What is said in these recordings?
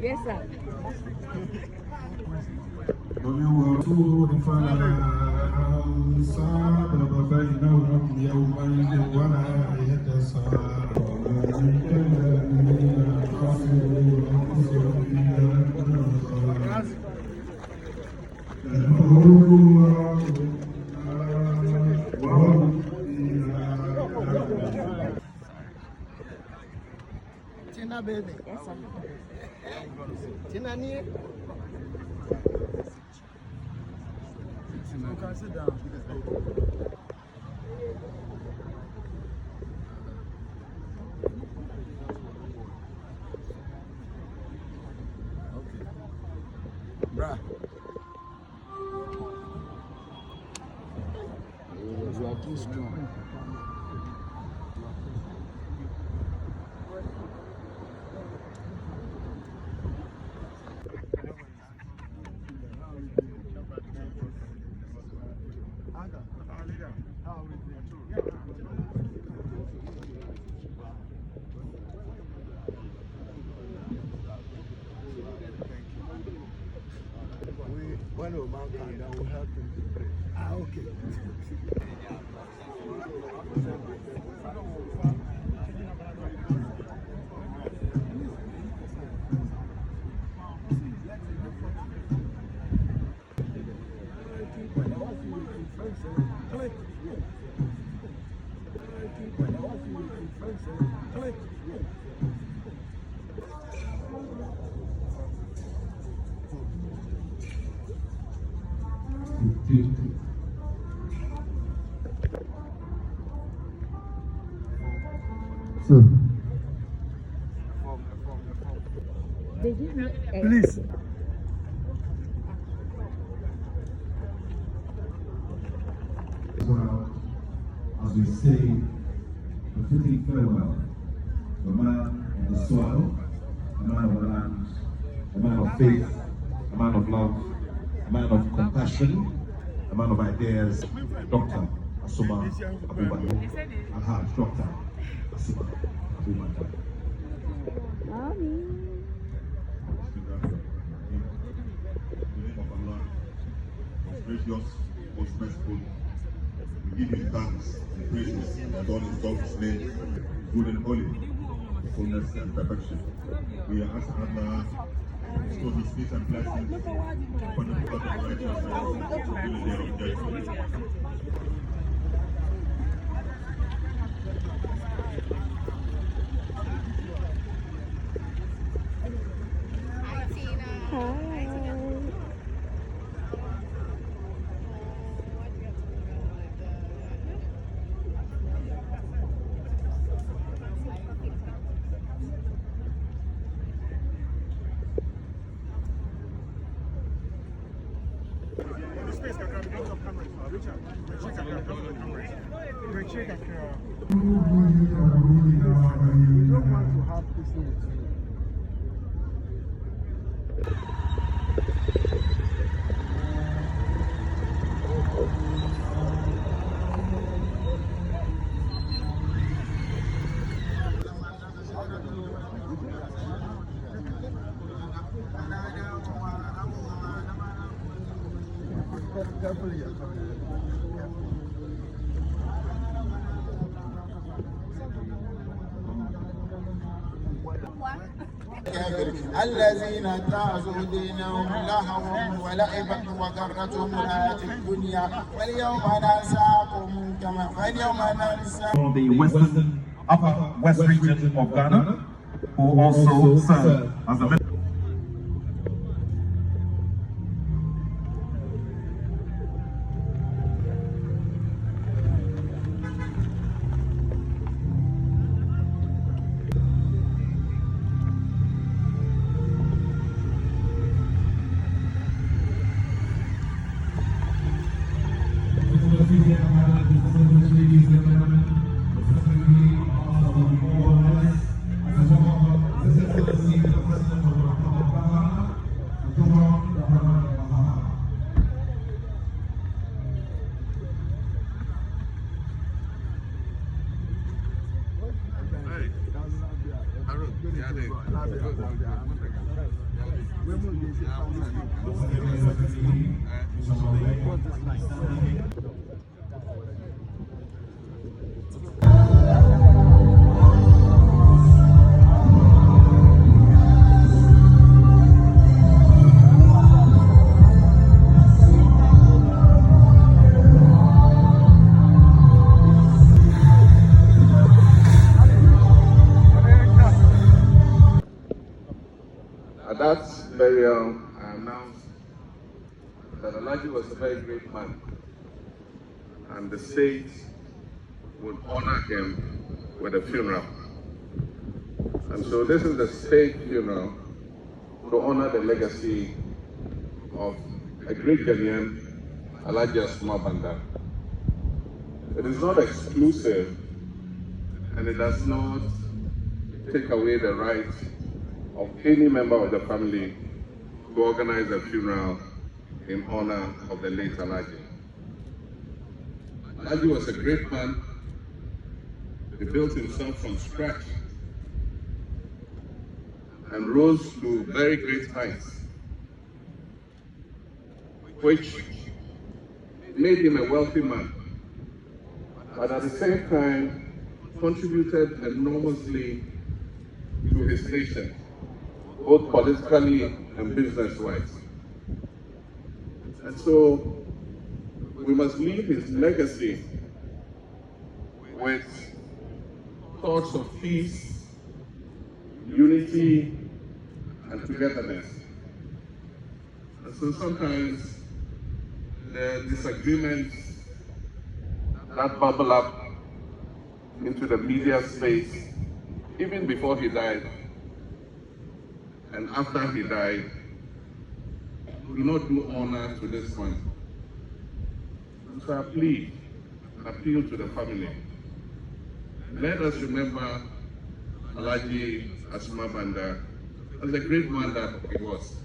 Yes, sir. Tina baby. Yes, sir. Tina near. You can sit down. Okay. Bruh. You are too strong. When a man can, that will help him to pray. Ah, okay. So, Did you know? Please. well, as we say, a fitting farewell to a man of the soil, a man of the land, a man of faith, a man of love, a man of compassion, a man of ideas, Dr. Asoma Abubakar. Alhaj Dr. Asoma Abubakar. Mommy. Gracious, most merciful, we give you thanks and praises and all in God's name, good and holy, fullness and perfection. We are asking Allah to bestow His peace and blessings upon the people of the righteous and the day of judgment. We don't want to have this with you. الذين اتخذوا دينهم لهوا ولعبا وغرتهم الحياة الدنيا واليوم ننساكم كما From the western, upper west region of Ghana, who also serve as a At that burial, I announced that Alhaji was a very great man, and the state would honor him with a funeral. And so this is the state funeral to honor the legacy of a great Ghanaian, Alhaji Asoma Banda. It is not exclusive, and it does not take away the right of any member of the family to organize a funeral in honor of the late Alhaji. Alhaji was a great man. He built himself from scratch and rose to very great heights, which made him a wealthy man, but at the same time contributed enormously to his nation, both politically and business-wise. And so we must leave his legacy with thoughts of peace, unity, and togetherness. And so sometimes the disagreements that bubble up into the media space, even before he died and after he died, do not do honor to this one. And so I plead and appeal to the family. Let us remember Alhaji Asoma Banda as a great man that he was.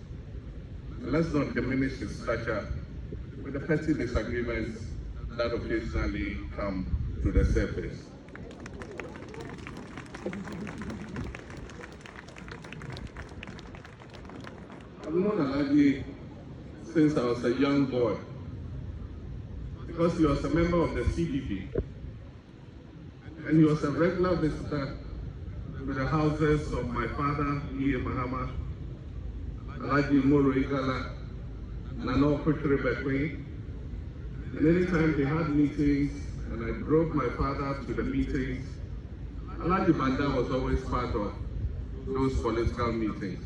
And let's not diminish his stature with the petty disagreements that occasionally come to the surface. I've known Alhaji since I was a young boy, because he was a member of the CDP, and he was a regular visitor to the houses of my father, Mahama, Alhaji Moro Igala, and Amoako. And anytime they had meetings, and I drove my father to the meetings, Alhaji Banda was always part of those political meetings.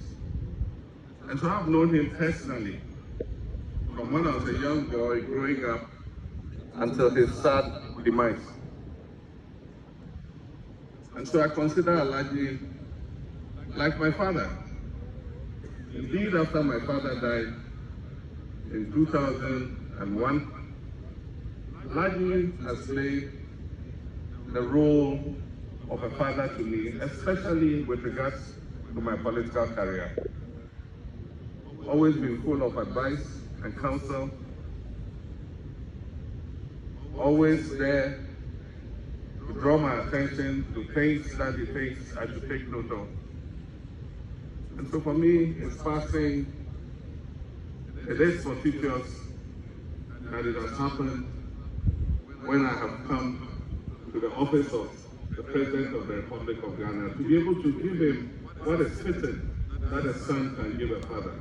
And so I've known him personally from when I was a young boy growing up until his sad demise. And so I consider Alhaji like my father. Indeed, after my father died in 2001, Alhaji has played the role of a father to me, especially with regards to my political career. Always been full of advice and counsel, always there to draw my attention to things that he thinks I should take note of. And so for me, his passing, it is fortuitous that it has happened when I have come to the office of the President of the Republic of Ghana to be able to give him what is fitting that a son can give a father.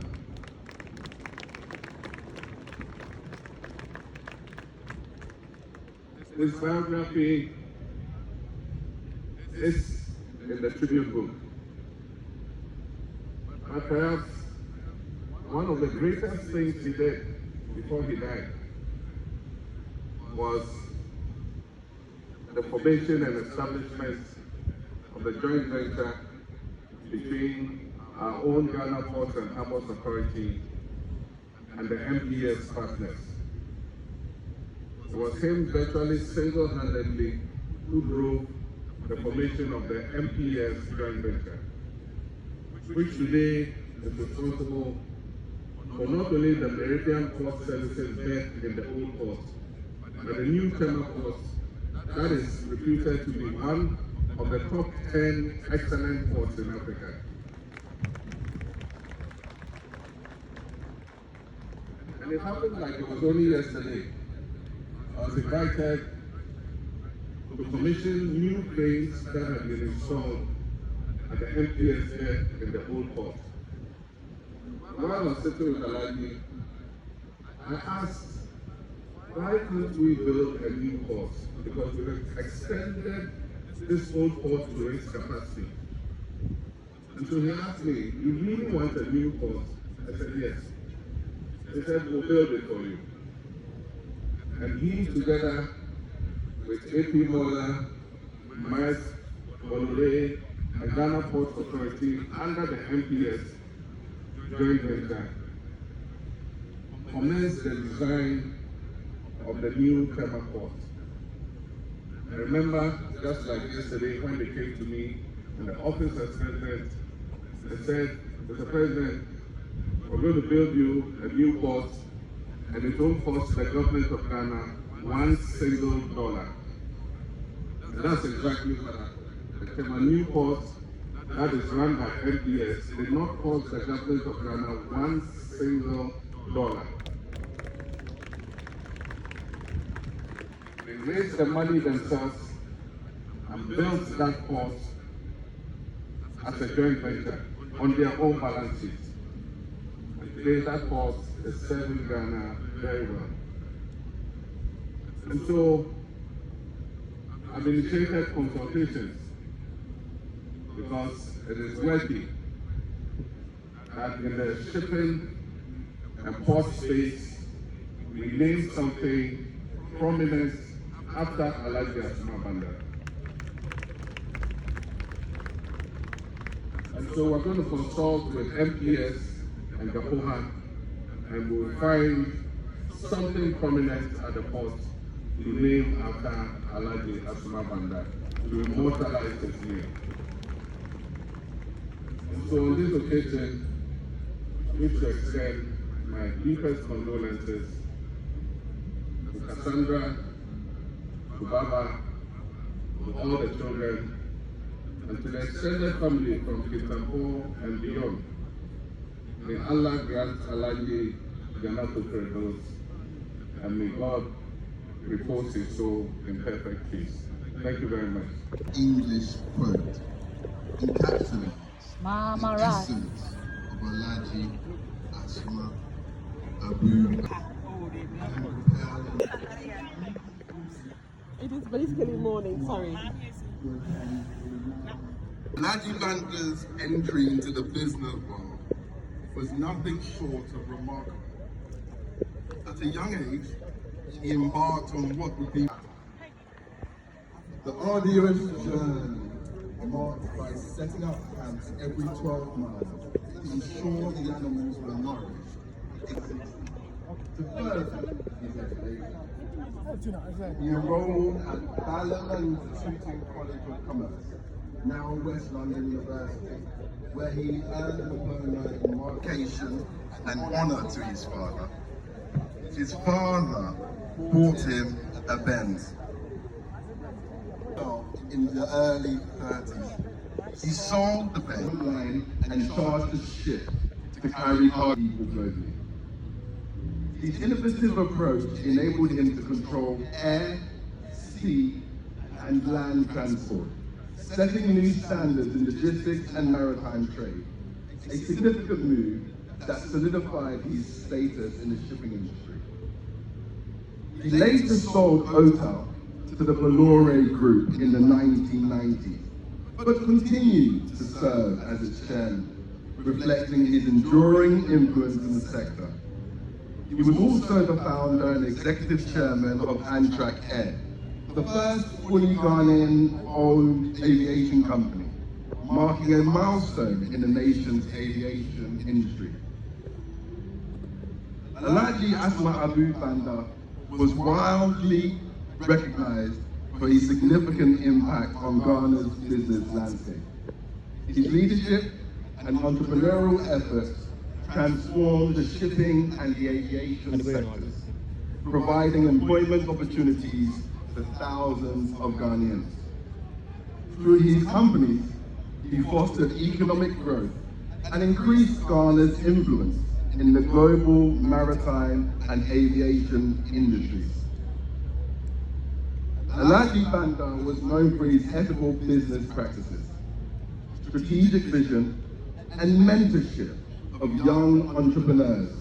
His biography is in the tribute book. But perhaps one of the greatest things he did before he died was the formation and establishment of the joint venture between our own Ghana Ports and Harbours Authority and the MPS partners. It was him virtually single-handedly who drove the formation of the MPS joint venture, which today is responsible for not only the Meridian port services built in the old port, but the new terminal port that is reputed to be one of the top 10 excellent ports in Africa. And it happened like it was only yesterday. I was invited to commission new cranes that had been installed at the MPS there in the old port. While I was sitting with Alagi, I asked, why couldn't we build a new port? Because we had extended this old port to its capacity. And so he asked me, you really want a new port? I said, yes. He said, we'll build it for you. And he, together with AP Mola, Myers, Bolore, and Ghana Port Authority, under the MPS, joint venture, commenced the design of the new Tema port. I remember, just like yesterday, when they came to me and the office as president, they said, Mr. President, we're going to build you a new port, and it won't cost the government of Ghana $1. And that's exactly what happened. The Tema new port that is run by MPS did not cost the government of Ghana $1. They raised the money themselves and built that port as a joint venture on their own balance sheet. And today that port is serving Ghana very well. And so I've initiated consultations because it is worthy that in the shipping and port space we name something prominent after Asoma Banda. And so we're going to consult with MPS and Gapoha, and we'll find something prominent at the port to name after Asoma Banda, to immortalize his name. And so on this occasion, we wish to extend my deepest condolences to Cassandra, to Baba, to all the children, and to the extended family from Kitampo and beyond. May Allah grant Alagi Janatul Firdaus, and may God repose his soul in perfect peace. Thank you very much. English quote encapsulates Mama, the right. essence of Alhaji Asoma Abu. It is basically morning, sorry. Alhaji Banda's entry into the business world was nothing short of remarkable. At a young age, he embarked on what would be the arduous journey marked by setting up camps every 12 miles to ensure the animals were nourished. To further his education, he enrolled at Banda College of Commerce, now West London University, where he earned a diploma in marketing and honour to his father. His father bought him a Benz. In the early 30s, he sold the Benz line and charged a ship to carry cargo globally. His innovative approach enabled him to control air, sea, and land transport, setting new standards in logistics and maritime trade, a significant move that solidified his status in the shipping industry. He later sold Otal to the Bolore Group in the 1990s, but continued to serve as its chairman, reflecting his enduring influence in the sector. He was also the founder and executive chairman of Amtrak Air, the first fully Ghanaian-owned aviation company, marking a milestone in the nation's aviation industry. Alhaji Asoma Abu Banda was widely recognized for his significant impact on Ghana's business landscape. His leadership and entrepreneurial efforts transformed the shipping and the aviation sectors, providing employment opportunities to thousands of Ghanaians. Through his companies, he fostered economic growth and increased Ghana's influence in the global maritime and aviation industries. Alhaji Banda was known for his ethical business practices, strategic vision, and mentorship of young entrepreneurs,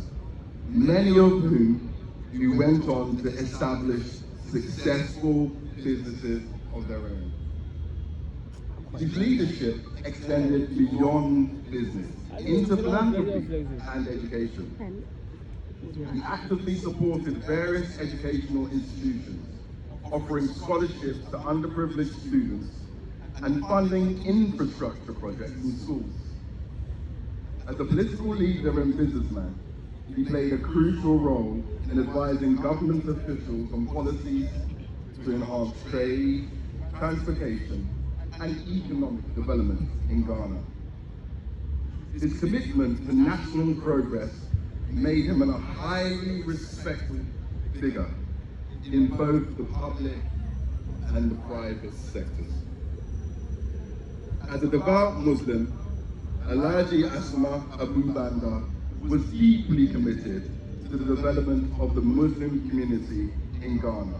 many of whom who went on to establish successful businesses of their own. His leadership extended beyond business into philanthropy and education. He actively supported various educational institutions, offering scholarships to underprivileged students and funding infrastructure projects in schools. As a political leader and businessman, he played a crucial role in advising government officials on policies to enhance trade, transportation, and economic development in Ghana. His commitment to national progress made him a highly respected figure in both the public and the private sectors. As a devout Muslim, Alhaji Asoma Abu Banda was deeply committed to the development of the Muslim community in Ghana.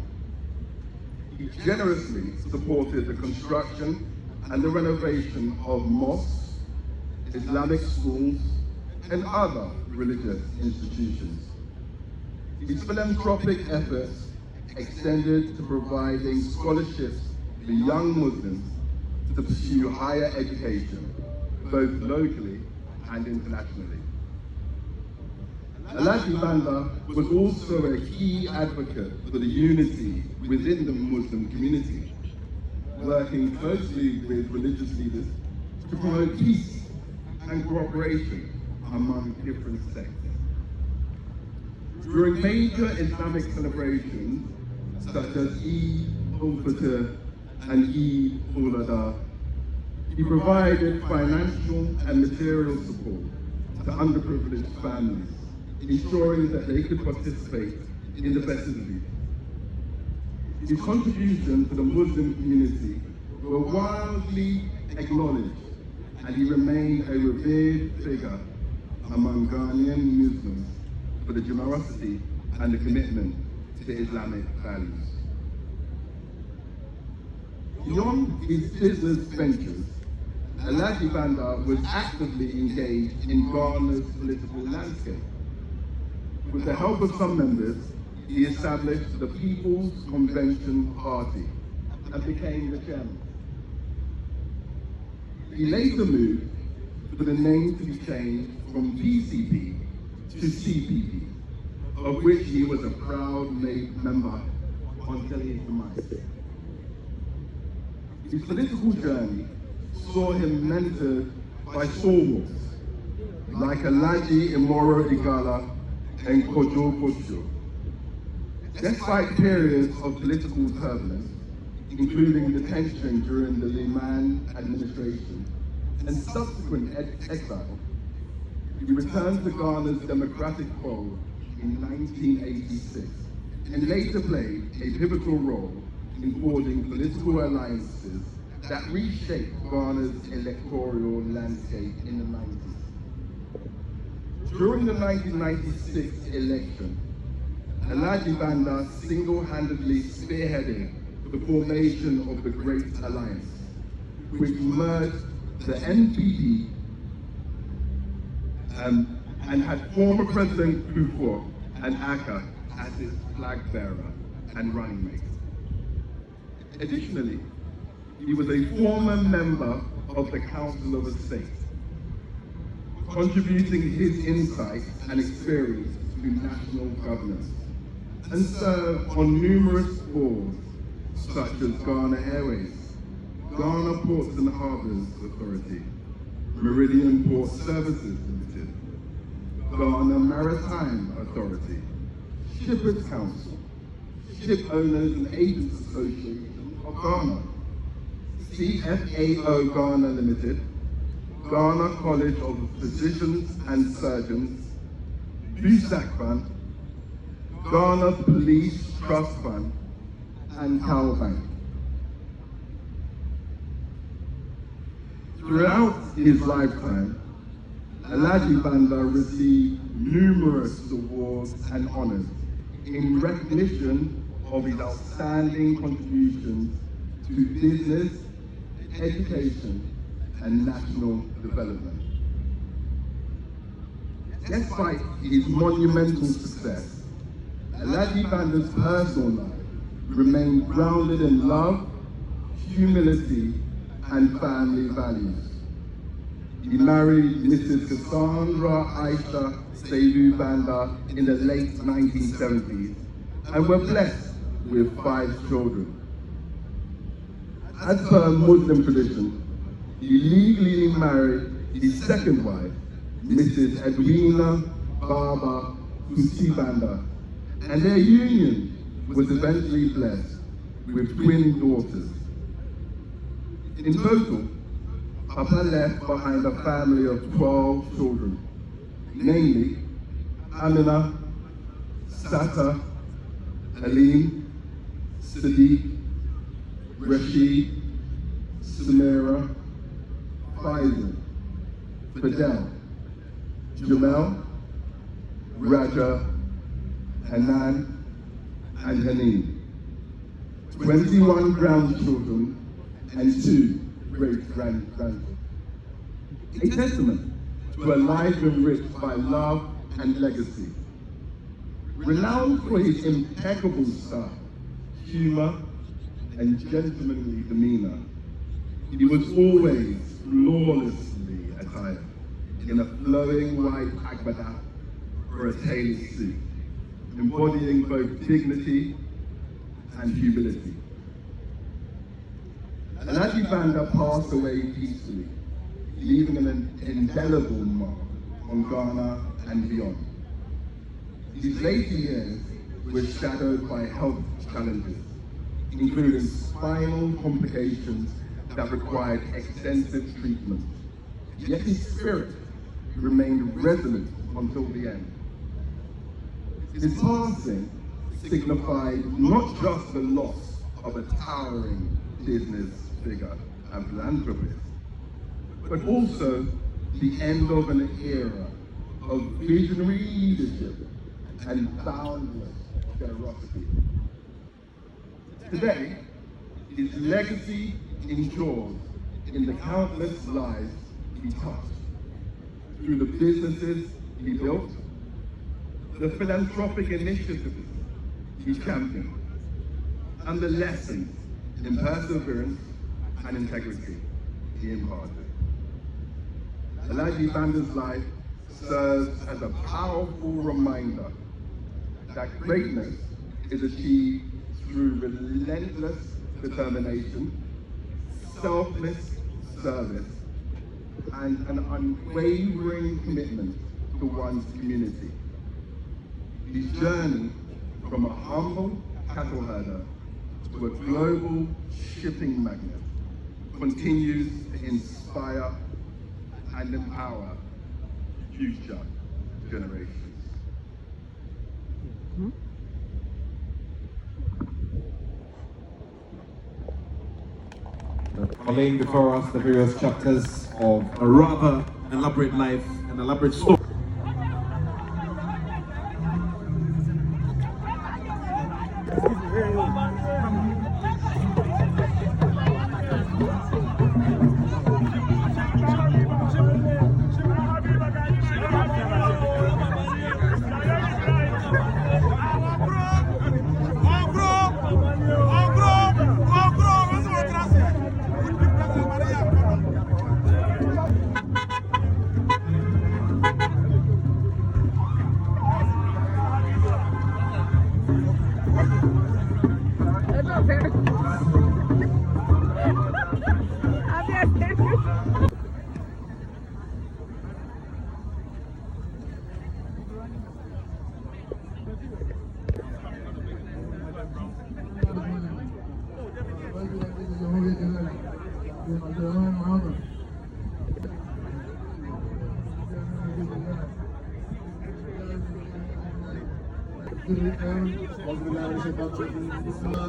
He generously supported the construction and the renovation of mosques, Islamic schools, and other religious institutions. His philanthropic efforts extended to providing scholarships for young Muslims to pursue higher education, both locally and internationally. Alhaji Banda was also a key advocate for the unity within the Muslim community, working closely with religious leaders to promote peace and cooperation among different sects. During major Islamic celebrations, such as Eid al-Fitr and Eid al-Adha, he provided financial and material support to underprivileged families, ensuring that they could participate in the festivities. His contributions to the Muslim community were widely acknowledged, and he remained a revered figure among Ghanaian Muslims for the generosity and the commitment to Islamic values. Beyond his business ventures, Alhaji Banda was actively engaged in Ghana's political landscape. With the help of some members, he established the People's Convention Party and became the chairman. He later moved for the name to be changed from PCP to CPP, of which he was a proud member until his demise. His political journey saw him mentored by stalwarts like Alhaji Imoro Igala and Kojo Kojo. Despite periods of political turbulence, including detention during the Liman administration and subsequent exile, he returned to Ghana's democratic fold in 1986 and later played a pivotal role in forging political alliances that reshaped Ghana's electoral landscape in the 90s. During the 1996 election, Alhaji Banda single-handedly spearheaded the formation of the Great Alliance, which merged the NPP and had former President Kufuor and Aka as its flag bearer and running mate. Additionally, he was a former member of the Council of Estate, contributing his insight and experience to national governance, and served on numerous boards such as Ghana Airways, Ghana Ports and Harbours Authority, Meridian Port Services Limited, Ghana Maritime Authority, Shippers Council, Ship Owners and Agents Association of Ghana, CFAO Ghana Limited, Ghana College of Physicians and Surgeons, BUSAC Fund, Ghana Police Trust Fund, and Cow Bank. Throughout his lifetime, Alhaji Banda received numerous awards and honors in recognition of his outstanding contributions to business, education, and national development. Despite his monumental success, Alhaji Banda's personal life remained grounded in love, humility, and family values. He married Mrs. Cassandra Aisha Salifu Banda in the late 1970s and were blessed with 5 children. As per Muslim tradition, he legally married his second wife, Mrs. Edwina Baba Kuti Banda, and their union was eventually blessed with twin daughters. In total, Papa left behind a family of 12 children, namely Amina, Sata, Halim, Sadiq, Rashid, Samira, Faisal, Fidel, Jamel, Raja, Hanan, and Hanin. 21 grandchildren and 2 great-grandchildren. A testament to a life enriched by love and legacy. Renowned for his impeccable style, humor, and gentlemanly demeanor, he was always flawlessly attired in a flowing white agbada or a tailored suit, embodying both dignity and humility. Alhaji Banda passed away peacefully, leaving an indelible mark on Ghana and beyond. His later years were shadowed by health challenges, including spinal complications that required extensive treatment. Yet his spirit remained resolute until the end. His passing signified not just the loss of a towering business figure and philanthropist, but also the end of an era of visionary leadership and boundless generosity. Today, his legacy endures in the countless lives he touched, through the businesses he built, the philanthropic initiatives he championed, and the lessons in perseverance and integrity he imparted. Alhaji Banda's life serves as a powerful reminder that greatness is achieved through relentless determination, selfless service, and an unwavering commitment to one's community. His journey from a humble cattle herder to a global shipping magnate continues to inspire and empower future generations. Laying before us the various chapters of a rather elaborate life, an elaborate story.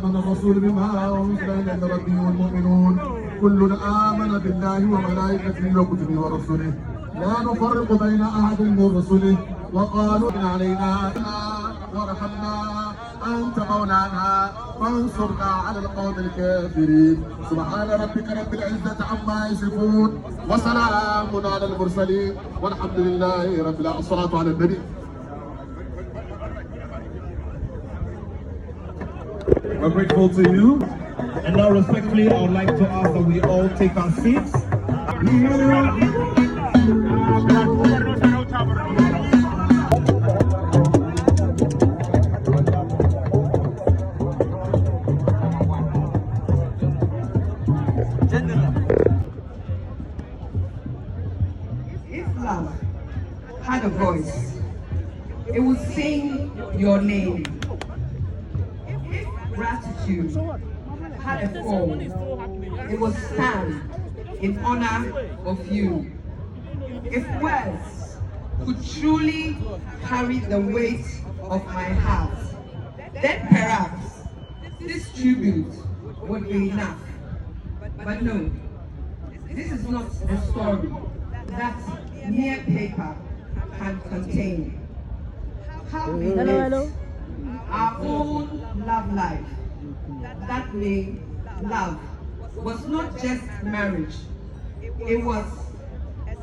آمن الرسول بما أنزل إليه من ربه والمؤمنون كلنا آمن بالله وملائكته وكتبه ورسله لا نفرق بين أحد من رسله وقالوا إن علينا وارحمنا أنت مولانا فانصرنا على القوم الكافرين سبحان ربك رب العزة عما يصفون وسلام على المرسلين والحمد لله رب العالمين. الصلاة على النبي. We're grateful to you. And now respectfully, I would like to ask that we all take our seats. If love had a voice, it would sing your name. If gratitude had a form, it would stand in honor of you. If words could truly carry the weight of my heart, then perhaps this tribute would be enough. But no, this is not a story that mere paper can contain. How we lived our own love life. That way, love was not just marriage, it was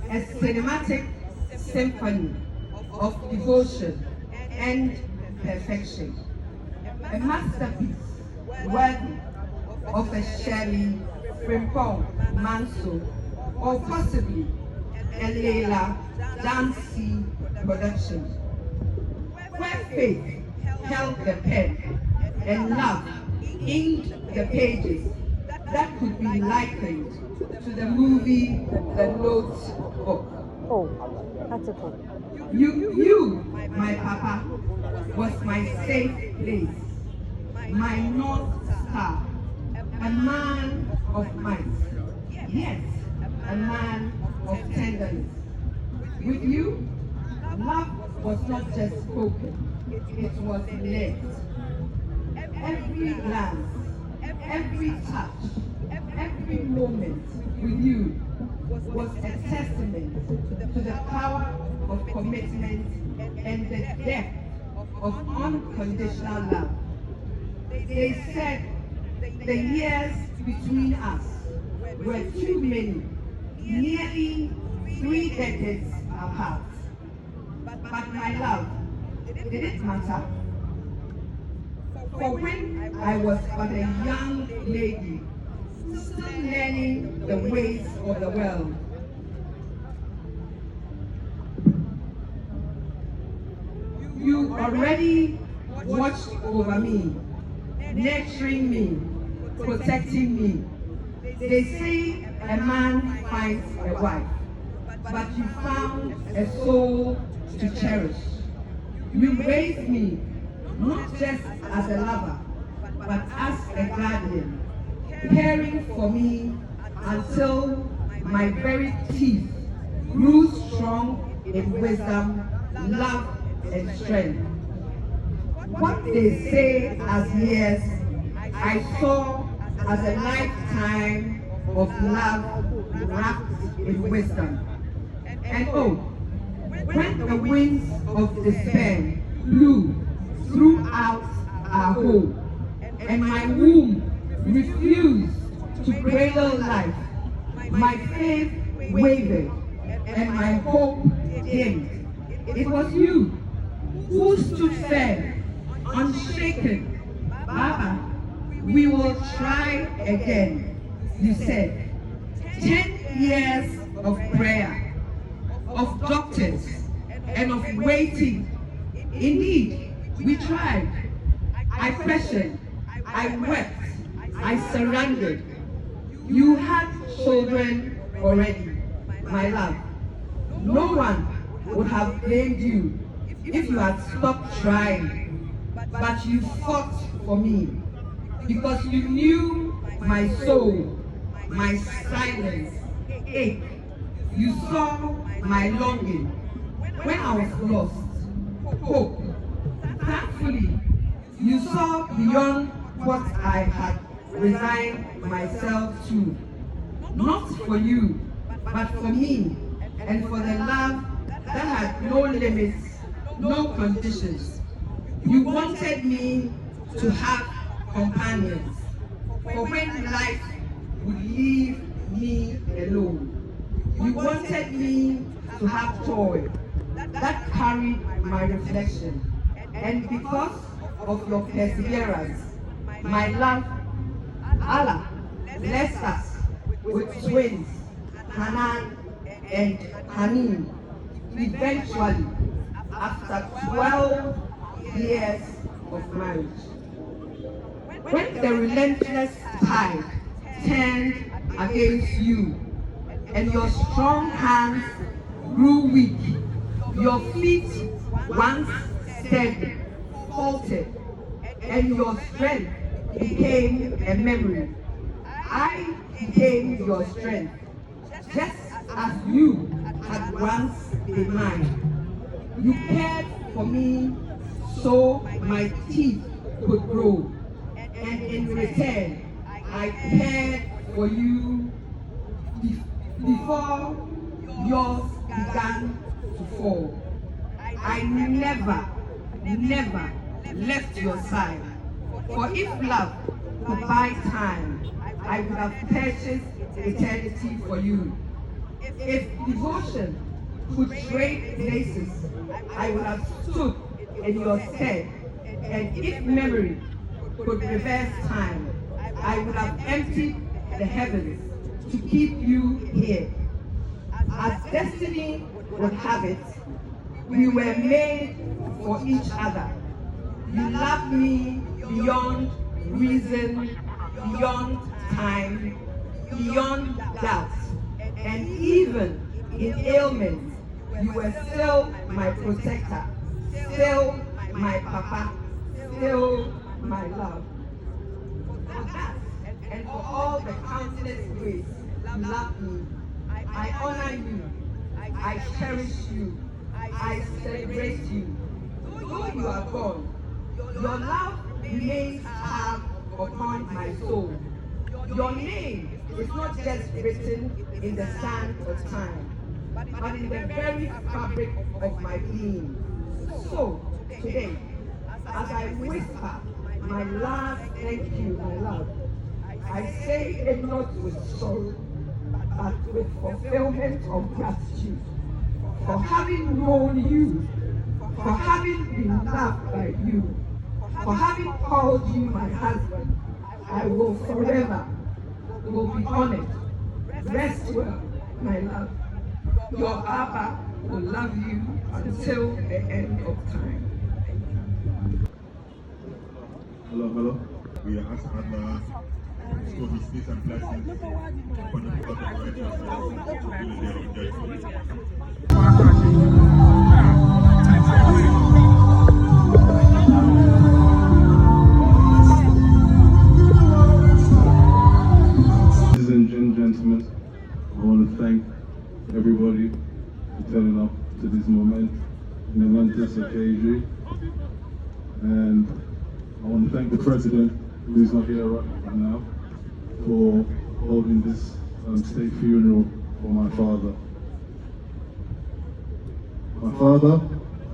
a cinematic symphony of devotion and perfection. A masterpiece worthy of a Shelley, Frimpong, Manso, or possibly a Leila Dancy production, where faith held the pen and love inked the pages that could be likened to the movie The Notebook. You, my papa, was my safe place, my North Star, a man of might, yes, a man of tenderness. With you, love was not just spoken, it was lived. Every glance, every touch, every moment with you was a testament to the power of commitment and the depth of unconditional love. They said the years between us were too many, nearly 3 decades apart. But my love, did it matter? For when I was but a young lady, still learning the ways of the world, you already watched over me, nurturing me, protecting me. They say a man finds a wife, but you found a soul to cherish. You raised me not just as a lover, but as a guardian, caring for me until my very teeth grew strong in wisdom, love, and strength. What they say as years, I saw as a lifetime of love wrapped in wisdom. And oh, when the winds of despair blew throughout our home, and my womb refused to cradle life, my faith wavered, and my hope dimmed. It was you who stood firm, unshaken. Baba, we will try again, you said. 10 years of prayer, of doctors, and of waiting. Indeed, we tried. I questioned, I wept, I surrendered. You had children already, my love. No one would have blamed you if you had stopped trying, but you fought for me because you knew my soul, my silence ache. You saw my longing when I was lost, hope. Thankfully, you saw beyond what I had resigned myself to. Not for you, but for me, and for the love that had no limits, no conditions. You wanted me to have companions, for when life would leave me alone. You wanted me to have joy that carried my reflection. And because of your perseverance, my love, Allah blessed us with twins, Hanan and Hanin, eventually after 12 years of marriage. When the relentless tide turned against you and your strong hands grew weak, your feet once steady faltered, and your strength became a memory, I became your strength, just as you had once been mine. You cared for me so my teeth could grow, and in return, I cared for you before yours began to fall. I never left your side, for if love could buy time, I would have purchased eternity for you. If devotion could trade places, I would have stood in your stead, and if memory could reverse time, I would have emptied the heavens to keep you here. As destiny would have it, we were made for each other. You loved me beyond reason, beyond time, beyond doubt, and even in ailments, you were still my protector, still my papa, still my love. For that, and for all the countless ways you love me, I honor you, I cherish you, I celebrate you. Though you are gone, your love remains carved upon my soul. Your name is not just written in the sand of time, but in the very fabric of my being. So, today, as I whisper my last thank you, my love, I say it not with sorrow, but with fulfillment of gratitude for having known you, for having been loved by you, for having called you my husband. I will forever be honored. Rest well, my love. Your Papa will love you until the end of time. Hello. We ask Allah to show His peace and blessings upon the blood of righteous in the day of judgment. Ladies and gentlemen, I want to thank everybody for turning up to this moment in a momentous occasion. And I want to thank the President, who is not here right now, for holding this state funeral for my father. My father,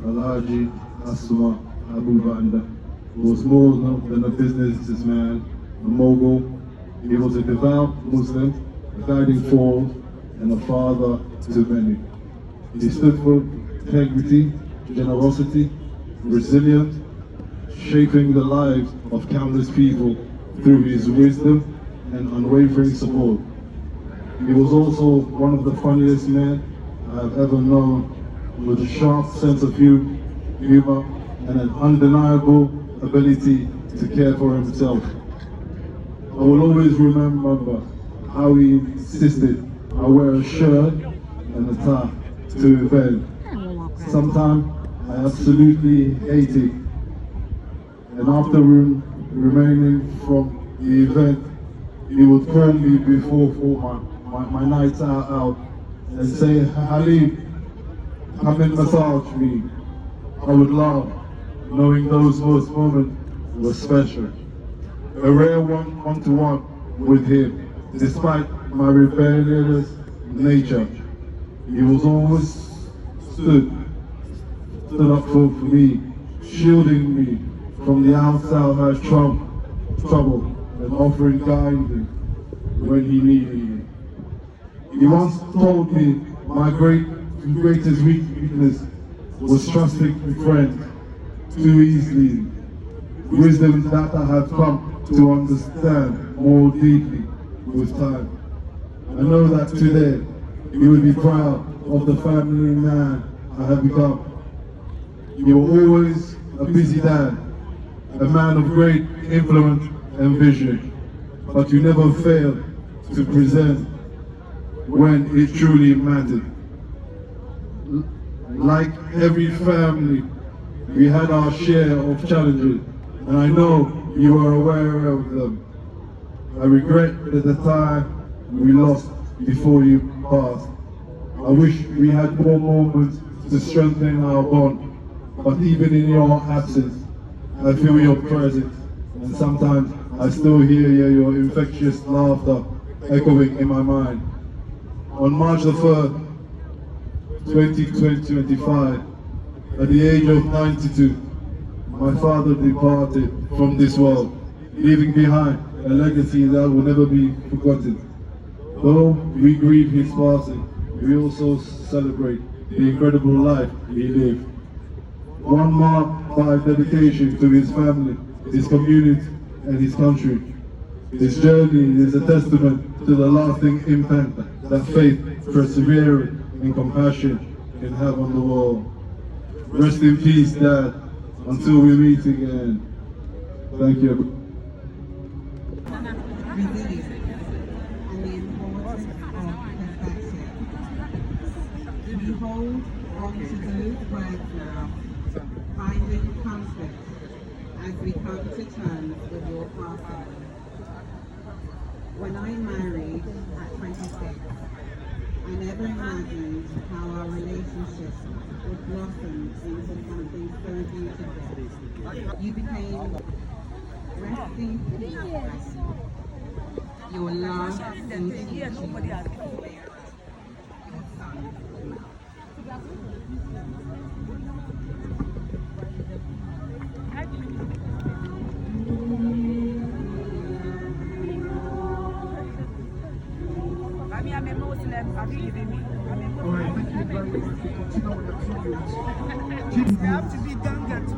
Alhaji Asoma Banda, was more than a businessman, a mogul. He was a devout Muslim, a guiding force, and a father to many. He stood for integrity, generosity, resilience, shaping the lives of countless people through his wisdom and unwavering support. He was also one of the funniest men I have ever known, with a sharp sense of humor and an undeniable ability to care for himself. I will always remember how he insisted I wear a shirt and a tie to event. Sometimes I absolutely hate it. And after remaining from the event, he would call me before for my nights out and say, "Halim, come and massage me." I would laugh, knowing those moments were special. A rare one-to-one with him, despite my rebellious nature. He was always stood stood up for me, shielding me from the outside trouble and offering guidance when he needed me. He once told me my greatest weakness was trusting friends too easily. Wisdom that I have come to understand more deeply with time. I know that today you will be proud of the family man I have become. You were always a busy dad, a man of great influence and vision, but you never failed to present when it truly mattered. Like every family, we had our share of challenges, and I know you are aware of them. I regret that the time we lost before you passed. I wish we had more moments to strengthen our bond, but even in your absence, I feel your presence, and sometimes I still hear your infectious laughter echoing in my mind. On March the 3rd, 2025, at the age of 92, my father departed from this world, leaving behind a legacy that will never be forgotten. Though we grieve his passing, we also celebrate the incredible life he lived. One marked by dedication to his family, his community, and his country. His journey is a testament to the lasting impact that faith, perseverance, and compassion can have on the world. Rest in peace, Dad, until we meet again. Thank you. Resilience and the importance of perspective. We hold on to those words now, finding comfort as we come to terms with your passing. When I married at 26, I never imagined how our relationship would blossom into something so beautiful. You became resting peace. Your love and teaching. Your son. I'm a Muslim, believe in me. All right, thank you very much. You know what You have to be younger to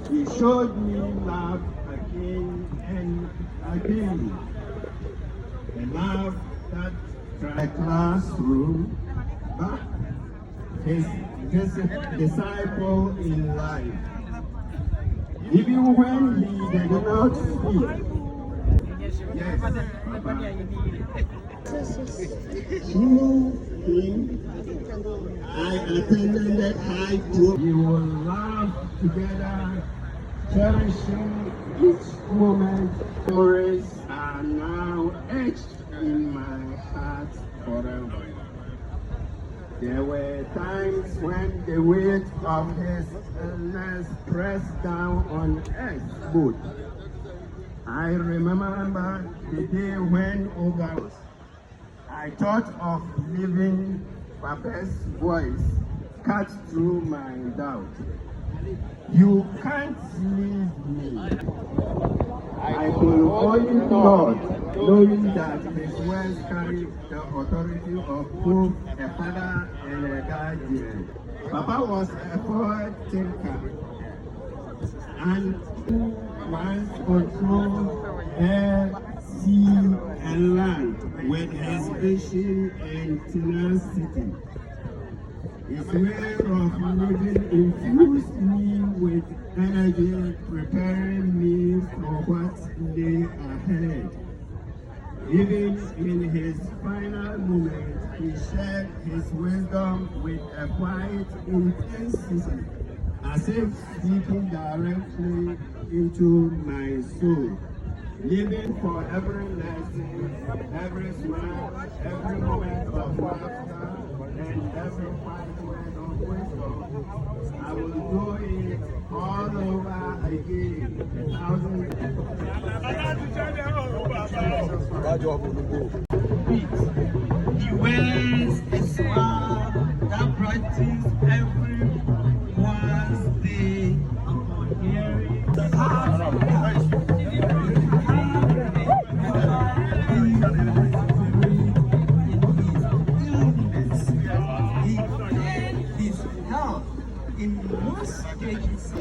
He showed me love again and again. A love that tried classroom, but his disciple in life. Even when he did not speak. Yes. Through him, I attended high school. We will laugh together, cherishing each moment. Memories are now etched in my heart forever. There were times when the weight of his illness pressed down on us both. I remember the day when over I thought of leaving Papa's voice cut through my doubt. You can't leave me. I could only nod, knowing that his words carried the authority of both a father and a guardian. Papa was a forward thinker and once controlled air, sea, and land with his vision and tenacity. His way of living infused me with energy, preparing me for what lay ahead. Even in his final moments, he shared his wisdom with a quiet intensity, as if speaking directly into my soul. living for every lesson, every smile, every moment of laughter, and every quiet word of wisdom. I will do it all over again, 1,000 He wears a smile that brightens everyone's day upon hearing the his health in most cases.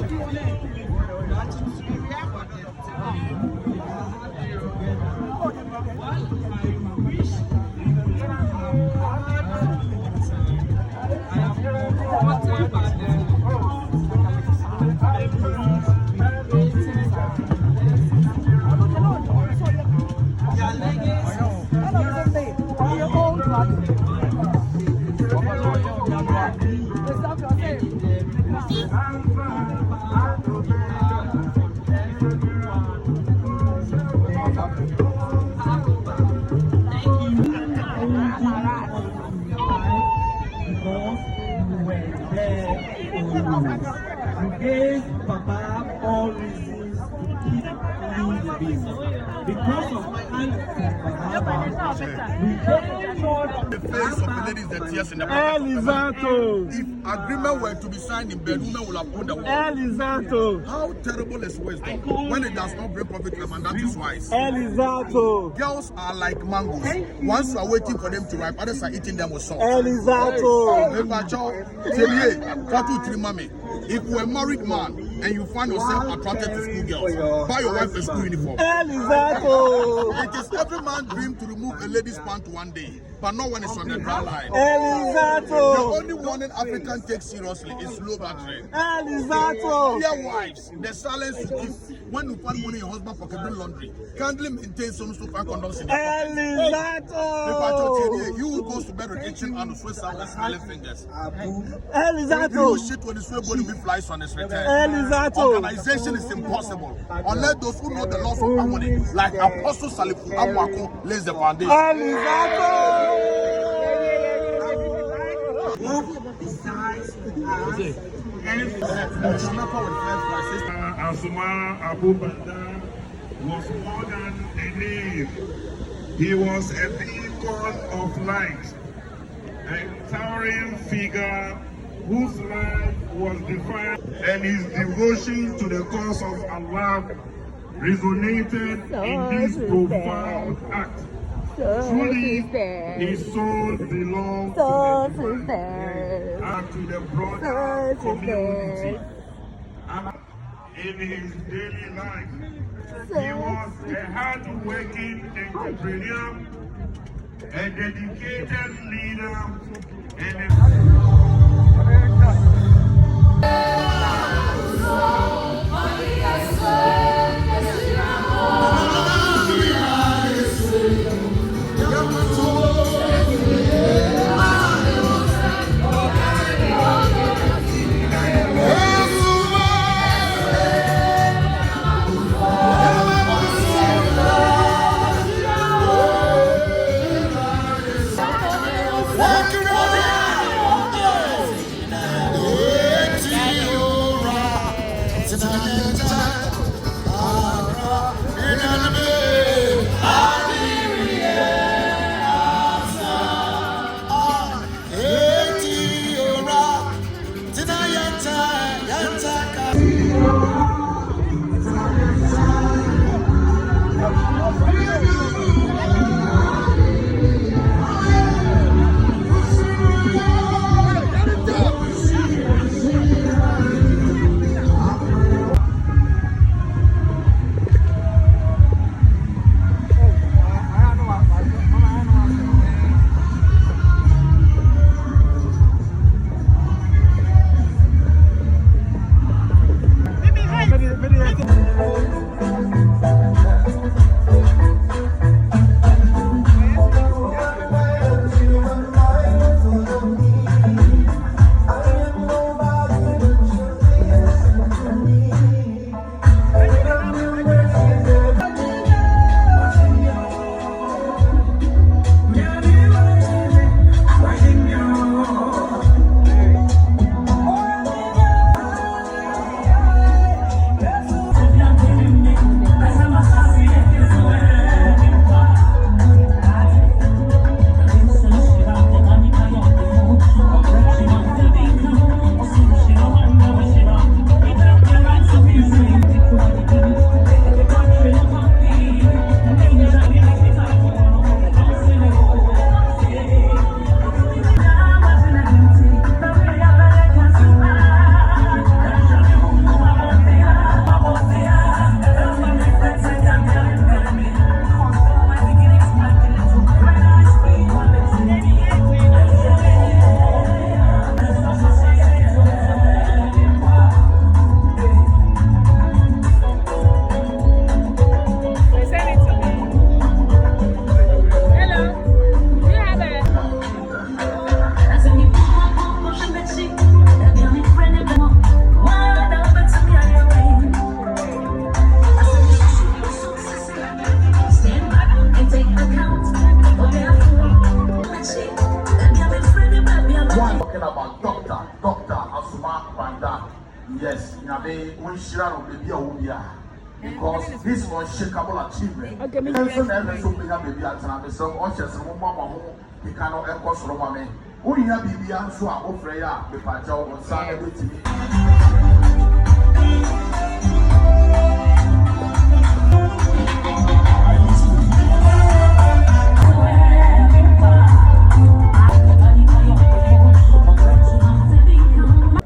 Gave Papa all reasons to keep living. Because of the face of the ladies that tears in the Elizato. If agreement were to be signed in bed, women will have put the Elizato. How terrible is wisdom when it does not bring profit to the man? That is wise. Elizato. Girls are like mangoes. Once you are waiting for them to ripe, others are eating them with salt. Elizato. If you're a married man and you find yourself attracted to school girls, buy your wife a school uniform. Elizato. It is every man's dream to remove a lady's pant one day, but not when it's on the dry line. Elizato. The only one in Africa takes seriously is low battery. Elizato. Dear wives, the silence you keep when you find money in your husband's pocket doing laundry, kindly maintain some to find condoms in the pocket. Elizato. You who goes to bed with itching and Swiss out with smelling fingers. Elizato. You shit when the sweat body flies on his return. Elizato. Organization is impossible unless those who know the laws of harmony, like Apostle Salifu, Amoako, lays the foundation. Elizato. Asoma Banda was more than a name. He was a beacon of light, a towering figure whose life was defined, and his devotion to the cause of Allah resonated in this profound act. Truly, his soul belongs to the broader community. In his daily life, he was a hard-working entrepreneur, a dedicated leader, and Talking about Dr. Asoma Banda. Yes, Nabe, we share on baby Obia. Because this unshakable achievement. Also, never so big a baby at an so ushers and Mama, he cannot echo Romame. We have baby answer of Freya, the Pajo on Saturday TV.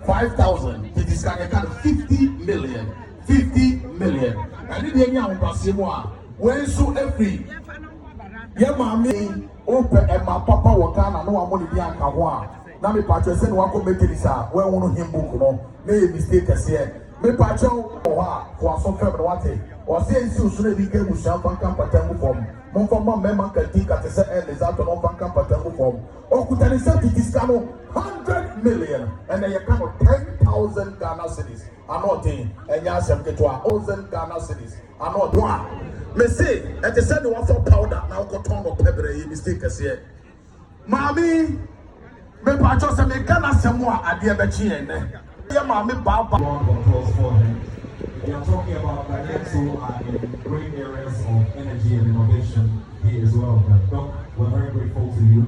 5,000. It is kind of 50 million. 50 million. I didn't hear you on when so every yeah, mommy, open and my papa wakana no one money behind Kawa. Now me patcho send one committee this where one him book no may mistake as here. Me patcho for some family what or say so soon we get with some patengu form. Mon from my member can think at the end is out of patengu form. Or could I say it is 100 million and then you come of 10,000 Ghana cedis. I'm not saying and you ask them to 1,000 Ghana cedis. I'm not one. Me say at the same one for powder now got tongue of pepper mistake as here. Mommy, me patcho say me Ghana semwa adie bechi ene. Yeah, mommy baba. Controls for him. We are talking about Daniel in great areas of energy and innovation here as well. Doc, we're very grateful to you.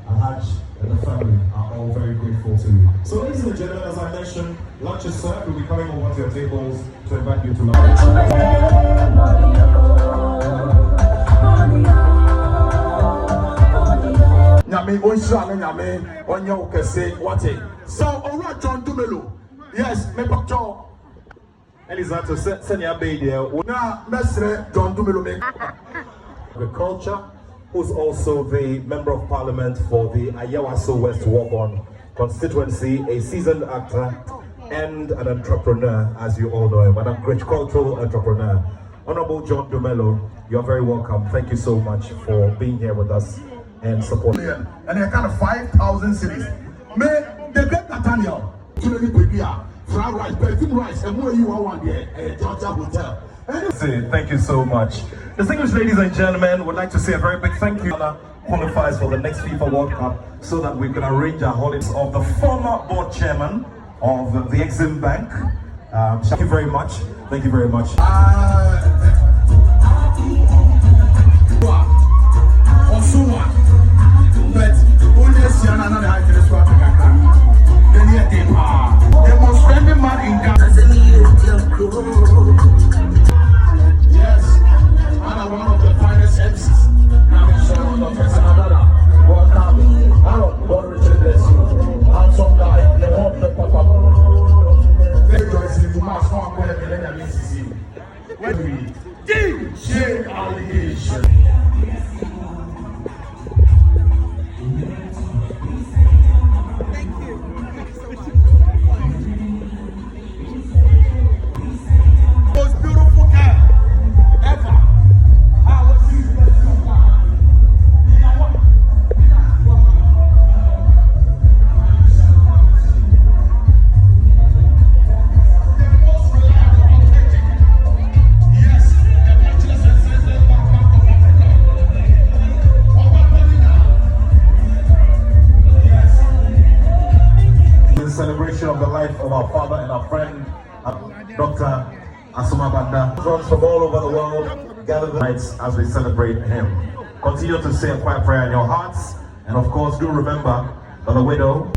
Alhaj and the family are all very grateful to you. So ladies and gentlemen, as I mentioned, lunch is served. We'll be coming over to your tables to invite you to lunch. Nyame onshane nyame onye okese wate. So alright John Dumelo. Yes, me picture. Elizato send your baby there. Na mesre John Dumelo me. Agriculture, who's also the Member of Parliament for the Ayawaso West Walk-on constituency, a seasoned actor and an entrepreneur, as you all know him, an agricultural entrepreneur. Honorable John Dumelo, you're very welcome. Thank you so much for being here with us and supporting. And they kind of 5,000 cities. Me, the great Nathaniel, too many people, fried rice, perfume rice, and more you want there, Georgia Hotel. Thank you so much. Distinguished ladies and gentlemen, would like to say a very big thank you. Qualifies for the next FIFA World Cup so that we can arrange our holidays of the former board chairman of the Exim Bank. Thank you very much. Thank you very much. Osei, but only a Siana and I can swap the most spending man in Ghana. Yes, and I'm one of the finest MCs. Now I'm showing the person another. Welcome. Hello, God Richard bless you. I'm some guy, the hope the papa. Very joyful, you must not go ahead and miss you. When we DJ allegation. Celebration of the life of our father and our friend, Dr. Asoma Banda. From all over the world, gather the nights as we celebrate him. Continue to say a quiet prayer in your hearts, and of course, do remember that the widow.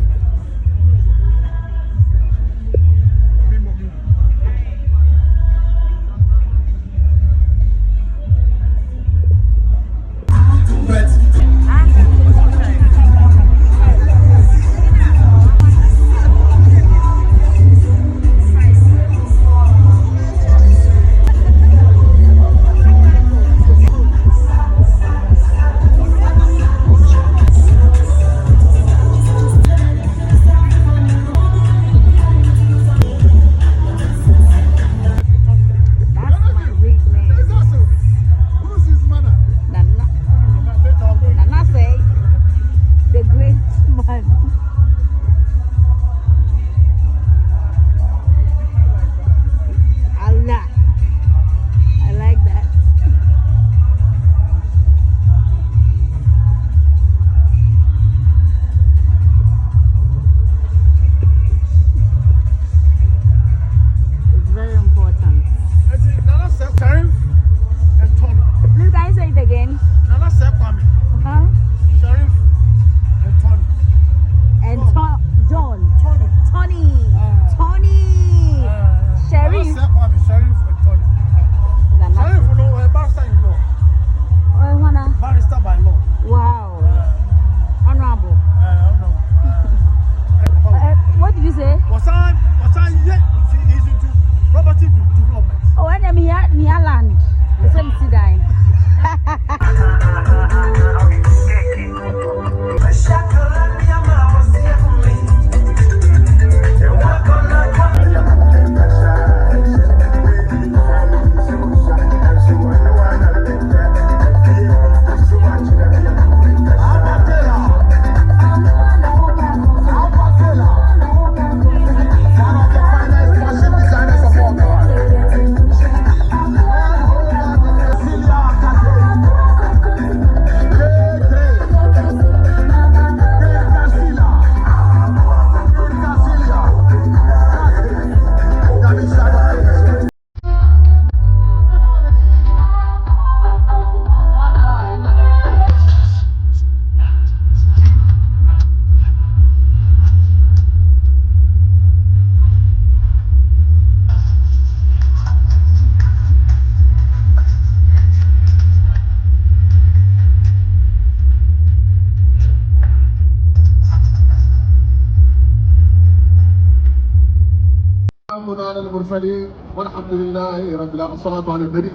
المرسلين والحمد لله رب العالمين. الصلاة على النبي.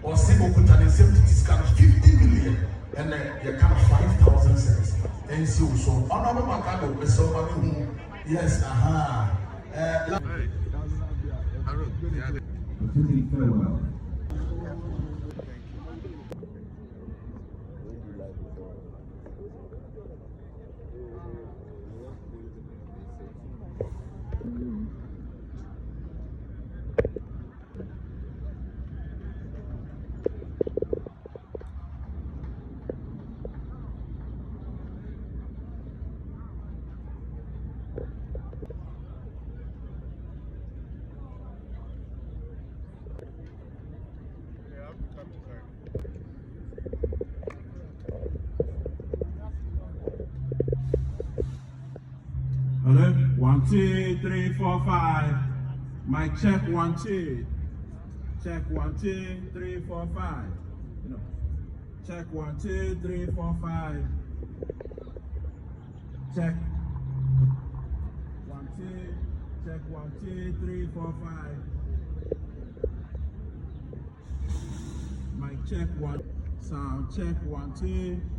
Osei okuta ne nsɛm tete sika no 50 million ɛnna yɛka no 5,000 cents ɛnsi wo so ɔno ɔno maka de wopɛsɛ ɔma me hu yes aha Fitting farewell. Hello? 1, 2, 3, 4, 5. Mic check 1, 2. Check 1, 2, 3, 4, 5. No. Check 1, 2, 3, 4, 5. Check 1, 2. Check 1, 2, 3, 4, 5. Mic check 1. Sound check 1, 2.